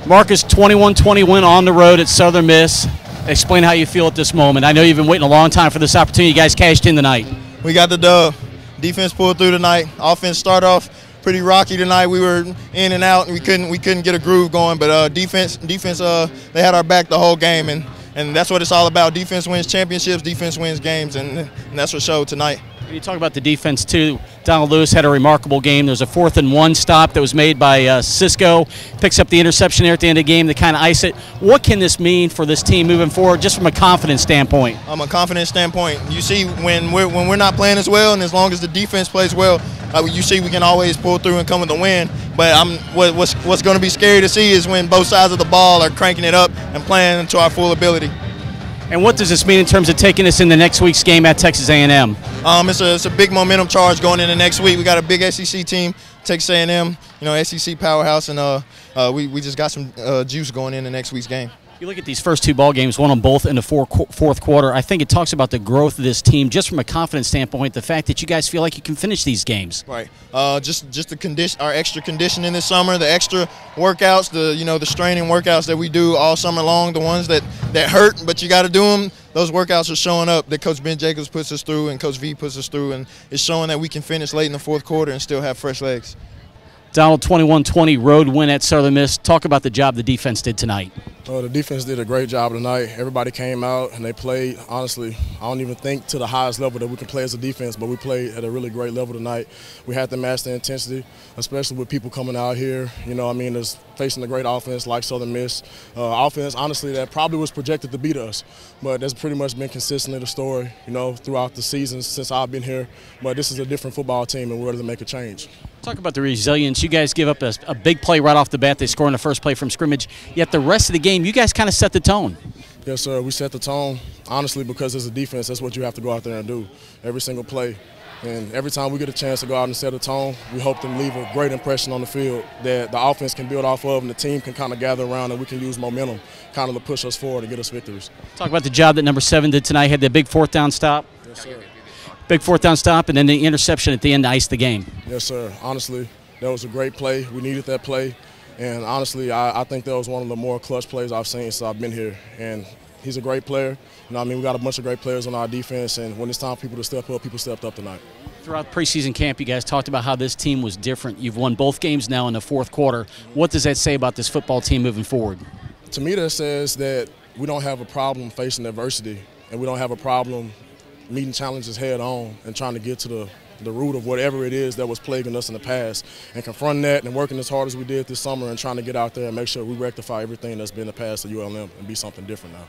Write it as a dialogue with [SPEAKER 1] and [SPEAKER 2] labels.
[SPEAKER 1] Marcus, 21-20 win on the road at Southern Miss. Explain how you feel at this moment. I know you've been waiting a long time for this opportunity. You guys cashed in tonight.
[SPEAKER 2] We got the dub. Defense pulled through tonight. Offense started off pretty rocky tonight. We were in and out, and we couldn't get a groove going. But defense, they had our back the whole game, and that's what it's all about. Defense wins championships. Defense wins games, and that's what showed tonight.
[SPEAKER 1] You talk about the defense too. Donald Lewis had a remarkable game. There's a 4th and 1 stop that was made by Cisco. Picks up the interception there at the end of the game to kind of ice it. What can this mean for this team moving forward, just from a confidence standpoint?
[SPEAKER 2] A confidence standpoint, you see when we're not playing as well, and as long as the defense plays well, you see we can always pull through and come with a win. But what's going to be scary to see is when both sides of the ball are cranking it up and playing to our full ability.
[SPEAKER 1] And what does this mean in terms of taking us in the next week's game at Texas A&M?
[SPEAKER 2] It's a big momentum charge going into next week. We got a big SEC team, Texas A&M, SEC powerhouse, and we just got some juice going into next week's game.
[SPEAKER 1] You look at these first 2 ball games, won them both in the fourth quarter. I think it talks about the growth of this team, just from a confidence standpoint. The fact that you guys feel like you can finish these games.
[SPEAKER 2] Right. Just the condition, our extra conditioning this summer, the extra workouts, the straining workouts that we do all summer long, the ones that hurt, but you got to do them. Those workouts are showing up that Coach Ben Jacobs puts us through and Coach V puts us through, and it's showing that we can finish late in the fourth quarter and still have fresh legs.
[SPEAKER 1] Donald, 21-20 road win at Southern Miss. Talk about the job the defense did tonight.
[SPEAKER 3] The defense did a great job tonight. Everybody came out and they played, honestly, I don't even think to the highest level that we can play as a defense, but we played at a really great level tonight. We had to match the intensity, especially with people coming out here, is facing a great offense like Southern Miss. Offense, honestly, that probably was projected to beat us, but that's pretty much been consistently the story, throughout the season since I've been here. But this is a different football team, and we're ready to make a change.
[SPEAKER 1] Talk about the resilience. You guys give up a big play right off the bat. They score in the first play from scrimmage. Yet the rest of the game, you guys kind of set the tone.
[SPEAKER 3] Yes, sir. We set the tone, honestly, because as a defense, that's what you have to go out there and do every single play. And every time we get a chance to go out and set a tone, we hope to leave a great impression on the field that the offense can build off of and the team can kind of gather around and we can use momentum kind of to push us forward and get us victories.
[SPEAKER 1] Talk about the job that number 7 did tonight. Had that big 4th down stop.
[SPEAKER 3] Yes, sir.
[SPEAKER 1] Big 4th down stop and then the interception at the end to ice the game.
[SPEAKER 3] Yes, sir. Honestly, that was a great play. We needed that play. And honestly, I think that was one of the more clutch plays I've seen since I've been here. And he's a great player. We got a bunch of great players on our defense, and when it's time for people to step up, people stepped up tonight.
[SPEAKER 1] Throughout preseason camp, you guys talked about how this team was different. You've won both games now in the fourth quarter. What does that say about this football team moving forward?
[SPEAKER 3] To me, that says that we don't have a problem facing adversity, and we don't have a problem meeting challenges head on and trying to get to the root of whatever it is that was plaguing us in the past and confronting that and working as hard as we did this summer and trying to get out there and make sure we rectify everything that's been in the past at ULM and be something different now.